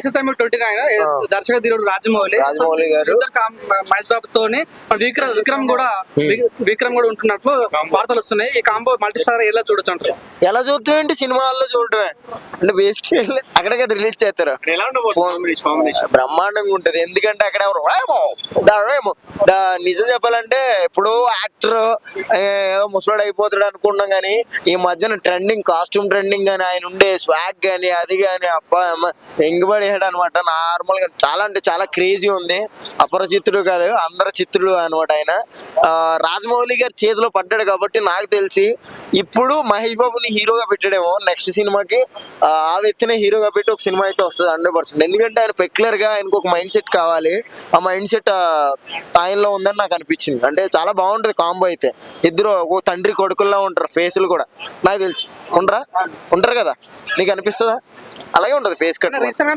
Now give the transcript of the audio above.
SSM 29 దర్శక ధీరుడు రాజమౌళి గారు మహేష్ బాబుతోని విక్రమ్ కూడా ఉంటున్నట్లు వార్తలు వస్తున్నాయి. ఈ కాంబో మల్టీ స్టార్ ఎలా చూడొచ్చు అంటారు? ఎలా చూస్తామేంటి, సినిమా హాల్లో చూడటమే అంటే బేసిక్ అక్కడే కదా రిలీజ్ చేస్తారు. బ్రహ్మాండంగా ఉంటది. ఎందుకంటే అక్కడ ఎవరు నిజం చెప్పాలంటే ఇప్పుడు యాక్టర్ ఏదో ముసలాడు అయిపోతాడు అనుకున్నాం, కానీ ఈ మధ్యన ట్రెండింగ్ కాస్ట్యూమ్ ట్రెండింగ్ కానీ ఆయన ఉండే స్వాగ్ కానీ అది కానీ అబ్బా ఎంగిపడేసాడు అనమాట. నార్మల్ గా చాలా అంటే చాలా క్రేజీ ఉంది. అపరిచితుడు కాదు, అందరి చిత్రుడు అనమాట ఆయన. రాజమౌళి గారి చేతిలో పడ్డాడు కాబట్టి నాకు తెలిసి ఇప్పుడు మహేష్ బాబుని హీరోగా పెట్టాడేమో. నెక్స్ట్ సినిమాకి ఆ వ్యక్తినే హీరోగా పెట్టి ఒక సినిమా అయితే వస్తుంది 100%. ఎందుకంటే ఆయన పెక్యులర్ గా ఆయనకు ఒక మైండ్ సెట్ కావాలి. ఆ మైండ్ సెట్ ఆయనలో ఉందని నాకు అనిపించింది. అంటే చాలా బాగుంటది కాంబో అయితే. ఇద్దరు ఒక తండ్రి కొడుకుల్లా ఉంటారు, ఫేసులు కూడా నాకు తెలిసి ఉంటారు కదా, నీకు అనిపిస్తుందా? అలాగే ఉంటది ఫేస్ కట్.